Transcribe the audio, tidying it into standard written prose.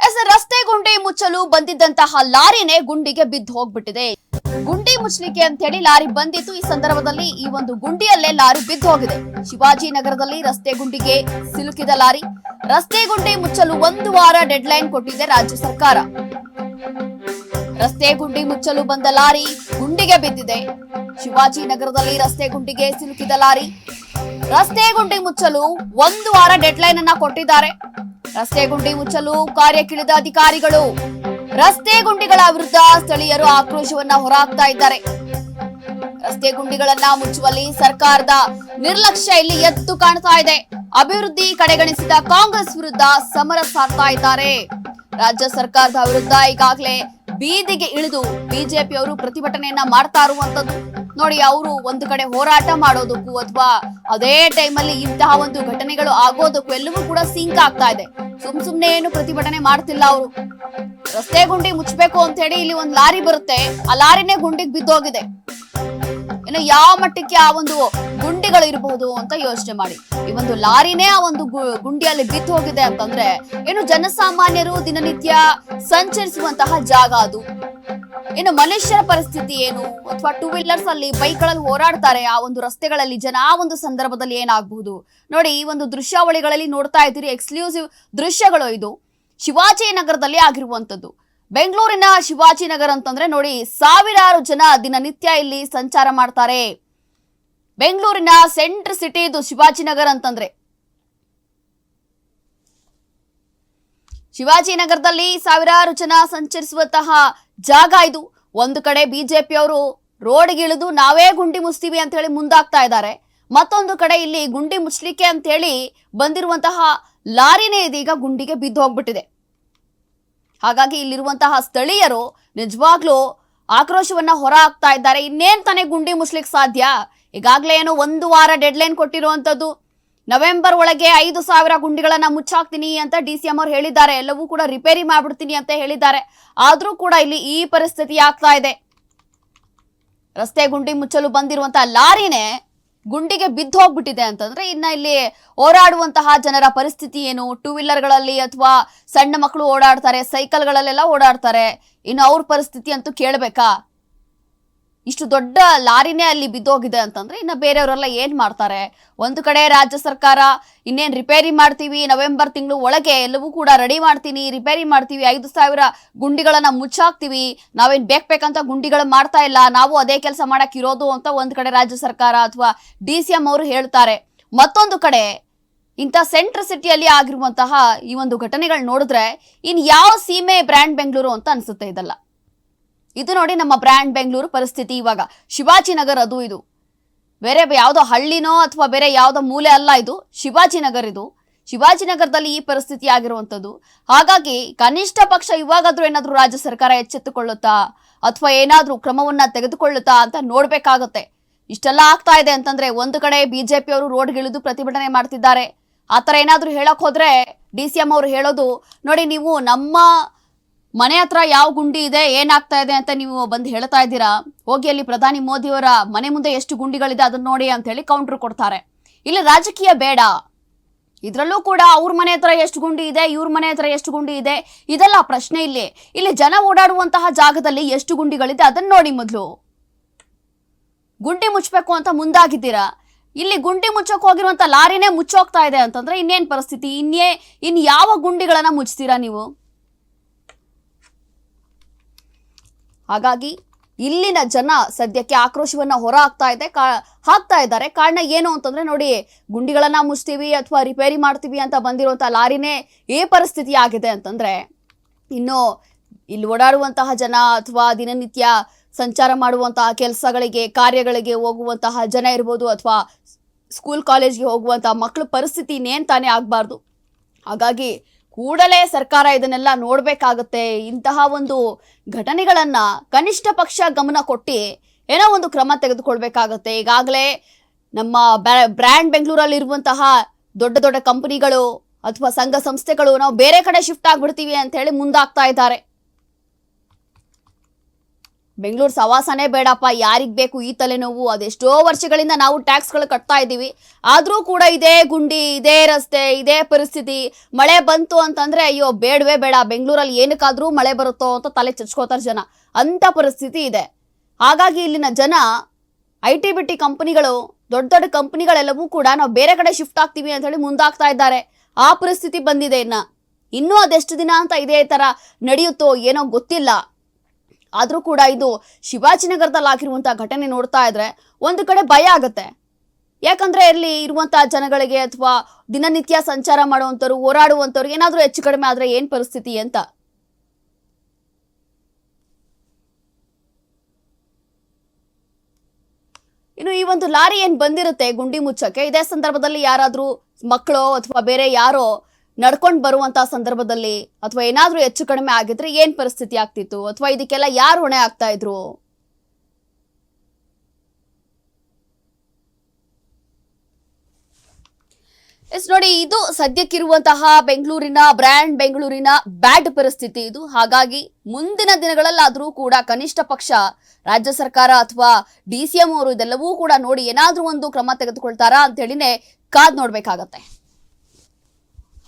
ರಸ್ತೆ ಗುಂಡಿ ಮುಚ್ಚಲು ಬಂದಿದ್ದಂತಹ ಲಾರಿನೇ ಗುಂಡಿಗೆ ಬಿದ್ದು ಹೋಗ್ಬಿಟ್ಟಿದೆ. ಗುಂಡಿ ಮುಚ್ಚಲಿಕ್ಕೆ ಅಂತ ಹೇಳಿ ಲಾರಿ ಬಂದಿತ್ತು. ಈ ಸಂದರ್ಭದಲ್ಲಿ ಈ ಒಂದು ಗುಂಡಿಯಲ್ಲೇ ಲಾರಿ ಬಿದ್ದು ಹೋಗಿದೆ. ಶಿವಾಜಿನಗರದಲ್ಲಿ ರಸ್ತೆ ಗುಂಡಿಗೆ ಸಿಲುಕಿದ ಲಾರಿ. ರಸ್ತೆ ಗುಂಡಿ ಮುಚ್ಚಲು 1 ವಾರ ಡೆಡ್ ಲೈನ್ ಕೊಟ್ಟಿದೆ ರಾಜ್ಯ ಸರ್ಕಾರ. ರಸ್ತೆ ಗುಂಡಿ ಮುಚ್ಚಲು ಬಂದ ಲಾರಿ ಗುಂಡಿಗೆ ಬಿದ್ದಿದೆ. ಶಿವಾಜಿನಗರದಲ್ಲಿ ರಸ್ತೆ ಗುಂಡಿಗೆ ಸಿಲುಕಿದ ಲಾರಿ. ರಸ್ತೆ ಗುಂಡಿ ಮುಚ್ಚಲು 1 ವಾರ ಡೆಡ್ ಲೈನ್ ಅನ್ನ ಕೊಟ್ಟಿದ್ದಾರೆ. ರಸ್ತೆ ಗುಂಡಿ ಮುಚ್ಚಲು ಕಾರ್ಯಕ್ಕಿಳಿದ ಅಧಿಕಾರಿಗಳು. ರಸ್ತೆ ಗುಂಡಿಗಳ ವಿರುದ್ಧ ಸ್ಥಳೀಯರು ಆಕ್ರೋಶವನ್ನ ಹೊರಹಾಕ್ತಾ ಇದ್ದಾರೆ. ರಸ್ತೆ ಗುಂಡಿಗಳನ್ನ ಮುಚ್ಚುವಲ್ಲಿ ಸರ್ಕಾರದ ನಿರ್ಲಕ್ಷ್ಯ ಇಲ್ಲಿ ಎದ್ದು ಕಾಣ್ತಾ ಇದೆ. ಅಭಿವೃದ್ಧಿ ಕಡೆಗಣಿಸಿದ ಕಾಂಗ್ರೆಸ್ ವಿರುದ್ಧ ಸಮರ ಸಾರ್ತಾ ಇದ್ದಾರೆ. ರಾಜ್ಯ ಸರ್ಕಾರದ ವಿರುದ್ಧ ಈಗಾಗಲೇ ಬೀದಿಗೆ ಇಳಿದು ಬಿಜೆಪಿಯವರು ಪ್ರತಿಭಟನೆಯನ್ನ ಮಾಡ್ತಾ ಇರುವಂತದ್ದು ನೋಡಿ. ಅವರು ಒಂದು ಕಡೆ ಹೋರಾಟ ಮಾಡೋದಕ್ಕೂ ಅಥವಾ ಅದೇ ಟೈಮಲ್ಲಿ ಇಂತಹ ಒಂದು ಘಟನೆಗಳು ಆಗೋದಕ್ಕೂ ಎಲ್ಲವೂ ಕೂಡ ಸಿಂಕ್ ಆಗ್ತಾ ಇದೆ. ಸುಮ್ನೆ ಏನು ಪ್ರತಿಭಟನೆ ಮಾಡ್ತಿಲ್ಲ ಅವರು. ರಸ್ತೆ ಗುಂಡಿ ಮುಚ್ಚಬೇಕು ಅಂತ ಹೇಳಿ ಇಲ್ಲಿ ಒಂದು ಲಾರಿ ಬರುತ್ತೆ, ಆ ಲಾರಿನೇ ಗುಂಡಿಗೆ ಬಿದ್ದೋಗಿದೆ. ಇನ್ನು ಯಾವ ಮಟ್ಟಕ್ಕೆ ಆ ಒಂದು ಗುಂಡಿಗಳು ಇರಬಹುದು ಅಂತ ಯೋಚನೆ ಮಾಡಿ. ಈ ಒಂದು ಲಾರಿನೇ ಆ ಒಂದು ಗುಂಡಿಯಲ್ಲಿ ಬಿದ್ದು ಹೋಗಿದೆ ಅಂತಂದ್ರೆ ಏನು ಜನಸಾಮಾನ್ಯರು ದಿನನಿತ್ಯ ಸಂಚರಿಸುವಂತಹ ಜಾಗ ಅದು. ಇನ್ನು ಮನುಷ್ಯರ ಪರಿಸ್ಥಿತಿ ಏನು, ಅಥವಾ 2 ವೀಲರ್ಸ್ ಅಲ್ಲಿ ಬೈಕ್ಗಳಲ್ಲಿ ಹೋರಾಡ್ತಾರೆ ಆ ಒಂದು ರಸ್ತೆಗಳಲ್ಲಿ ಜನ, ಆ ಒಂದು ಸಂದರ್ಭದಲ್ಲಿ ಏನಾಗಬಹುದು ನೋಡಿ. ಈ ಒಂದು ದೃಶ್ಯಾವಳಿಗಳಲ್ಲಿ ನೋಡ್ತಾ ಇದ್ದೀರಿ, ಎಕ್ಸ್ಕ್ಲೂಸಿವ್ ದೃಶ್ಯಗಳು ಇದು. ಶಿವಾಜಿನಗರದಲ್ಲಿ ಆಗಿರುವಂತದ್ದು. ಬೆಂಗಳೂರಿನ ಶಿವಾಜಿನಗರ ಅಂತಂದ್ರೆ ನೋಡಿ, ಸಾವಿರಾರು ಜನ ದಿನನಿತ್ಯ ಇಲ್ಲಿ ಸಂಚಾರ ಮಾಡ್ತಾರೆ. ಬೆಂಗಳೂರಿನ ಸೆಂಟ್ರ್ ಸಿಟಿ ಇದು ಶಿವಾಜಿನಗರ ಅಂತಂದ್ರೆ. ಶಿವಾಜಿನಗರದಲ್ಲಿ ಸಾವಿರಾರು ಜನ ಸಂಚರಿಸುವಂತಹ ಜಾಗ ಇದು. ಒಂದು ಕಡೆ ಬಿಜೆಪಿಯವರು ರೋಡ್ಗೆ ಇಳಿದು ನಾವೇ ಗುಂಡಿ ಮುಚ್ತೀವಿ ಅಂತ ಹೇಳಿ ಮುಂದಾಗ್ತಾ ಇದ್ದಾರೆ. ಮತ್ತೊಂದು ಕಡೆ ಇಲ್ಲಿ ಗುಂಡಿ ಮುಚ್ಚಲಿಕ್ಕೆ ಅಂತ ಹೇಳಿ ಬಂದಿರುವಂತಹ ಲಾರಿನೇ ಇದೀಗ ಗುಂಡಿಗೆ ಬಿದ್ದು ಹೋಗ್ಬಿಟ್ಟಿದೆ. ಹಾಗಾಗಿ ಇಲ್ಲಿರುವಂತಹ ಸ್ಥಳೀಯರು ನಿಜವಾಗ್ಲೂ ಆಕ್ರೋಶವನ್ನ ಹೊರ ಹಾಕ್ತಾ ಇದ್ದಾರೆ. ಇನ್ನೇನ್ ತಾನೇ ಗುಂಡಿ ಮುಚ್ಲಿಕ್ಕೆ ಸಾಧ್ಯ? ಈಗಾಗಲೇ ಏನು 1 ವಾರ ಡೆಡ್ ಲೈನ್ ಕೊಟ್ಟಿರುವಂತದ್ದು. ನವೆಂಬರ್ ಒಳಗೆ 5,000 ಗುಂಡಿಗಳನ್ನ ಮುಚ್ಚಾಕ್ತೀನಿ ಅಂತ DCM ಅವರು ಹೇಳಿದ್ದಾರೆ. ಎಲ್ಲವೂ ಕೂಡ ರಿಪೇರಿ ಮಾಡ್ಬಿಡ್ತೀನಿ ಅಂತ ಹೇಳಿದ್ದಾರೆ. ಆದ್ರೂ ಕೂಡ ಇಲ್ಲಿ ಈ ಪರಿಸ್ಥಿತಿ ಆಗ್ತಾ ಇದೆ. ರಸ್ತೆ ಗುಂಡಿ ಮುಚ್ಚಲು ಬಂದಿರುವಂತಹ ಲಾರಿನೇ ಗುಂಡಿಗೆ ಬಿದ್ದು ಹೋಗ್ಬಿಟ್ಟಿದೆ ಅಂತಂದ್ರೆ ಇನ್ನ ಇಲ್ಲಿ ಓಡಾಡುವಂತಹ ಜನರ ಪರಿಸ್ಥಿತಿ ಏನು? 2 ವೀಲರ್ಗಳಲ್ಲಿ ಅಥವಾ ಸಣ್ಣ ಮಕ್ಕಳು ಓಡಾಡ್ತಾರೆ, ಸೈಕಲ್ಗಳಲ್ಲೆಲ್ಲ ಓಡಾಡ್ತಾರೆ. ಇನ್ನು ಅವ್ರ ಪರಿಸ್ಥಿತಿ ಅಂತೂ ಕೇಳಬೇಕಾ? ಇಷ್ಟು ದೊಡ್ಡ ಲಾರಿನೇ ಅಲ್ಲಿ ಬಿದ್ದೋಗಿದೆ ಅಂತಂದ್ರೆ ಇನ್ನು ಬೇರೆಯವರೆಲ್ಲ ಏನ್ ಮಾಡ್ತಾರೆ? ಒಂದು ಕಡೆ ರಾಜ್ಯ ಸರ್ಕಾರ ಇನ್ನೇನ್ ರಿಪೇರಿ ಮಾಡ್ತೀವಿ, ನವೆಂಬರ್ ತಿಂಗಳು ಒಳಗೆ ಎಲ್ಲವೂ ಕೂಡ ರೆಡಿ ಮಾಡ್ತೀನಿ, ರಿಪೇರಿ ಮಾಡ್ತೀವಿ, 5,000 ಗುಂಡಿಗಳನ್ನ ಮುಚ್ಚಾಕ್ತಿವಿ, ನಾವೇನ್ ಬೇಕಂತ ಗುಂಡಿಗಳು ಮಾಡ್ತಾ ಇಲ್ಲ, ನಾವು ಅದೇ ಕೆಲಸ ಮಾಡಕ್ ಇರೋದು ಅಂತ ಒಂದ್ ಕಡೆ ರಾಜ್ಯ ಸರ್ಕಾರ ಅಥವಾ DCM ಅವರು ಹೇಳ್ತಾರೆ. ಮತ್ತೊಂದು ಕಡೆ ಇಂಥ ಸೆಂಟ್ರ್ ಸಿಟಿಯಲ್ಲಿ ಆಗಿರುವಂತಹ ಈ ಒಂದು ಘಟನೆಗಳು ನೋಡಿದ್ರೆ ಇನ್ ಯಾವ ಸೀಮೆ ಬ್ರ್ಯಾಂಡ್ ಬೆಂಗಳೂರು ಅಂತ ಅನ್ಸುತ್ತೆ ಇದೆಲ್ಲ. ಇದು ನೋಡಿ ನಮ್ಮ ಬ್ರ್ಯಾಂಡ್ ಬೆಂಗಳೂರು ಪರಿಸ್ಥಿತಿ ಇವಾಗ. ಶಿವಾಜಿನಗರ ಅದು ಇದು ಬೇರೆ ಯಾವುದೋ ಹಳ್ಳಿನೋ ಅಥವಾ ಬೇರೆ ಯಾವುದೋ ಮೂಲೆ ಅಲ್ಲ, ಇದು ಶಿವಾಜಿನಗರ. ಇದು ಶಿವಾಜಿನಗರದಲ್ಲಿ ಈ ಪರಿಸ್ಥಿತಿ ಆಗಿರುವಂತದ್ದು. ಹಾಗಾಗಿ ಕನಿಷ್ಠ ಪಕ್ಷ ಇವಾಗಾದ್ರೂ ಏನಾದ್ರೂ ರಾಜ್ಯ ಸರ್ಕಾರ ಎಚ್ಚೆತ್ತುಕೊಳ್ಳುತ್ತಾ ಅಥವಾ ಏನಾದ್ರೂ ಕ್ರಮವನ್ನ ತೆಗೆದುಕೊಳ್ಳುತ್ತಾ ಅಂತ ನೋಡ್ಬೇಕಾಗತ್ತೆ. ಇಷ್ಟೆಲ್ಲ ಆಗ್ತಾ ಇದೆ ಅಂತಂದ್ರೆ ಒಂದು ಕಡೆ ಬಿಜೆಪಿಯವರು ರೋಡ್ಗಿಳಿದು ಪ್ರತಿಭಟನೆ ಮಾಡ್ತಿದ್ದಾರೆ. ಆತರ ಏನಾದ್ರೂ ಹೇಳಕ್ ಹೋದ್ರೆ DCM ಅವರು ಹೇಳೋದು ನೋಡಿ, ನೀವು ನಮ್ಮ ಮನೆ ಹತ್ರ ಯಾವ ಗುಂಡಿ ಇದೆ, ಏನಾಗ್ತಾ ಇದೆ ಅಂತ ನೀವು ಬಂದು ಹೇಳ್ತಾ ಇದ್ದೀರಾ, ಹೋಗಿ ಅಲ್ಲಿ ಪ್ರಧಾನಿ ಮೋದಿಯವರ ಮನೆ ಮುಂದೆ ಎಷ್ಟು ಗುಂಡಿಗಳಿದೆ ಅದನ್ನ ನೋಡಿ ಅಂತ ಹೇಳಿ ಕೌಂಟರ್ ಕೊಡ್ತಾರೆ. ಇಲ್ಲಿ ರಾಜಕೀಯ ಬೇಡ. ಇದ್ರಲ್ಲೂ ಕೂಡ ಅವ್ರ ಮನೆ ಹತ್ರ ಎಷ್ಟು ಗುಂಡಿ ಇದೆ, ಇವ್ರ ಮನೆ ಹತ್ರ ಎಷ್ಟು ಗುಂಡಿ ಇದೆ, ಇದೆಲ್ಲ ಪ್ರಶ್ನೆ. ಇಲ್ಲಿ ಜನ ಓಡಾಡುವಂತಹ ಜಾಗದಲ್ಲಿ ಎಷ್ಟು ಗುಂಡಿಗಳಿದೆ ಅದನ್ನ ನೋಡಿ. ಮೊದಲು ಗುಂಡಿ ಮುಚ್ಚಬೇಕು ಅಂತ ಮುಂದಾಗಿದ್ದೀರಾ, ಇಲ್ಲಿ ಗುಂಡಿ ಮುಚ್ಚೋಕ್ ಹೋಗಿರುವಂತ ಲಾರಿನೇ ಮುಚ್ಚೋಗ್ತಾ ಇದೆ ಅಂತಂದ್ರೆ ಇನ್ನೇನ್ ಪರಿಸ್ಥಿತಿ? ಇನ್ ಯಾವ ಗುಂಡಿಗಳನ್ನ ಮುಚ್ತೀರಾ ನೀವು? ಹಾಗಾಗಿ ಇಲ್ಲಿನ ಜನ ಸದ್ಯಕ್ಕೆ ಆಕ್ರೋಶವನ್ನ ಹೊರ ಹಾಕ್ತಾ ಇದ್ದಾರೆ. ಕಾರಣ ಏನು ಅಂತಂದ್ರೆ ನೋಡಿ, ಗುಂಡಿಗಳನ್ನ ಮುಚ್ತೀವಿ ಅಥವಾ ರಿಪೇರಿ ಮಾಡ್ತೀವಿ ಅಂತ ಬಂದಿರುವಂತಹ ಲಾರಿನೇ ಈ ಪರಿಸ್ಥಿತಿ ಆಗಿದೆ ಅಂತಂದ್ರೆ ಇನ್ನು ಇಲ್ಲಿ ಓಡಾಡುವಂತಹ ಜನ ಅಥವಾ ದಿನನಿತ್ಯ ಸಂಚಾರ ಮಾಡುವಂತಹ ಕೆಲಸಗಳಿಗೆ ಕಾರ್ಯಗಳಿಗೆ ಹೋಗುವಂತಹ ಜನ ಇರ್ಬೋದು, ಅಥವಾ ಸ್ಕೂಲ್ ಕಾಲೇಜ್ಗೆ ಹೋಗುವಂತಹ ಮಕ್ಕಳ ಪರಿಸ್ಥಿತಿ ಇನ್ನೇನ್ ತಾನೇ ಆಗ್ಬಾರ್ದು. ಹಾಗಾಗಿ ಕೂಡಲೇ ಸರ್ಕಾರ ಇದನ್ನೆಲ್ಲ ನೋಡ್ಬೇಕಾಗತ್ತೆ. ಇಂತಹ ಒಂದು ಘಟನೆಗಳನ್ನ ಕನಿಷ್ಠ ಪಕ್ಷ ಗಮನ ಕೊಟ್ಟು ಏನೋ ಒಂದು ಕ್ರಮ ತೆಗೆದುಕೊಳ್ಬೇಕಾಗತ್ತೆ. ಈಗಾಗಲೇ ನಮ್ಮ ಬ್ರ್ಯಾಂಡ್ ಬೆಂಗಳೂರಲ್ಲಿ ಇರುವಂತಹ ದೊಡ್ಡ ದೊಡ್ಡ ಕಂಪನಿಗಳು ಅಥವಾ ಸಂಘ ಸಂಸ್ಥೆಗಳು ನಾವು ಬೇರೆ ಕಡೆ ಶಿಫ್ಟ್ ಆಗ್ಬಿಡ್ತೀವಿ ಅಂತ ಹೇಳಿ ಮುಂದಾಗ್ತಾ ಇದ್ದಾರೆ. ಬೆಂಗಳೂರು ಸವಾಸನೇ ಬೇಡಪ್ಪ, ಯಾರಿಗ್ ಬೇಕು ಈ ತಲೆನೋವು? ಅದೆಷ್ಟೋ ವರ್ಷಗಳಿಂದ ನಾವು ಟ್ಯಾಕ್ಸ್ಗಳು ಕಟ್ತಾ ಇದ್ದೀವಿ, ಆದ್ರೂ ಕೂಡ ಇದೇ ಗುಂಡಿ, ಇದೇ ರಸ್ತೆ, ಇದೇ ಪರಿಸ್ಥಿತಿ. ಮಳೆ ಬಂತು ಅಂತಂದ್ರೆ ಅಯ್ಯೋ ಬೇಡವೇ ಬೇಡ, ಬೆಂಗಳೂರಲ್ಲಿ ಏನಕ್ಕಾದ್ರೂ ಮಳೆ ಬರುತ್ತೋ ಅಂತ ತಲೆ ಚಚ್ಕೋತಾರೆ ಜನ, ಅಂತ ಪರಿಸ್ಥಿತಿ ಇದೆ. ಹಾಗಾಗಿ ಇಲ್ಲಿನ ಜನ IT-BT ಕಂಪನಿಗಳು, ದೊಡ್ಡ ದೊಡ್ಡ ಕಂಪನಿಗಳೆಲ್ಲವೂ ಕೂಡ ನಾವು ಬೇರೆ ಕಡೆ ಶಿಫ್ಟ್ ಆಗ್ತೀವಿ ಅಂತ ಹೇಳಿ ಮುಂದಾಗ್ತಾ ಇದ್ದಾರೆ. ಆ ಪರಿಸ್ಥಿತಿ ಬಂದಿದೆ. ಇನ್ನೂ ಅದೆಷ್ಟು ದಿನ ಅಂತ ಇದೇ ತರ ನಡೆಯುತ್ತೋ ಏನೋ ಗೊತ್ತಿಲ್ಲ. ಆದ್ರೂ ಕೂಡ ಇದು ಶಿವಾಜಿನಗರದಲ್ಲಿ ಆಗಿರುವಂತಹ ಘಟನೆ ನೋಡ್ತಾ ಇದ್ರೆ ಒಂದು ಕಡೆ ಭಯ ಆಗುತ್ತೆ. ಯಾಕಂದ್ರೆ ಇಲ್ಲಿ ಇರುವಂತಹ ಜನಗಳಿಗೆ ಅಥವಾ ದಿನನಿತ್ಯ ಸಂಚಾರ ಮಾಡುವಂತವ್ರು, ಓಡಾಡುವಂತವ್ರು ಏನಾದ್ರೂ ಹೆಚ್ಚು ಕಡಿಮೆ ಆದ್ರೆ ಏನ್ ಪರಿಸ್ಥಿತಿ ಅಂತ. ಇನ್ನು ಈ ಒಂದು ಲಾರಿ ಏನ್ ಬಂದಿರುತ್ತೆ ಗುಂಡಿ ಮುಚ್ಚಕ್ಕೆ, ಇದೇ ಸಂದರ್ಭದಲ್ಲಿ ಯಾರಾದ್ರೂ ಮಕ್ಕಳು ಅಥವಾ ಬೇರೆ ಯಾರೋ ನಡ್ಕೊಂಡು ಬರುವಂತಹ ಸಂದರ್ಭದಲ್ಲಿ ಅಥವಾ ಏನಾದ್ರೂ ಹೆಚ್ಚು ಕಡಿಮೆ ಆಗಿದ್ರೆ ಏನ್ ಪರಿಸ್ಥಿತಿ ಆಗ್ತಿತ್ತು, ಅಥವಾ ಇದಕ್ಕೆಲ್ಲ ಯಾರು ಹೊಣೆ ಆಗ್ತಾ ಇದ್ರು? ನೋಡಿ, ಇದು ಸದ್ಯಕ್ಕಿರುವಂತಹ ಬೆಂಗಳೂರಿನ ಬೆಂಗಳೂರಿನ ಬ್ಯಾಡ್ ಪರಿಸ್ಥಿತಿ ಇದು. ಹಾಗಾಗಿ ಮುಂದಿನ ದಿನಗಳಲ್ಲಾದ್ರೂ ಕೂಡ ಕನಿಷ್ಠ ಪಕ್ಷ ರಾಜ್ಯ ಸರ್ಕಾರ ಅಥವಾ DCM ಅವರು ಇದೆಲ್ಲವೂ ಕೂಡ ನೋಡಿ ಏನಾದ್ರೂ ಒಂದು ಕ್ರಮ ತೆಗೆದುಕೊಳ್ತಾರಾ ಅಂತ ಹೇಳಿನೇ ಕಾದ್ ನೋಡ್ಬೇಕಾಗತ್ತೆ.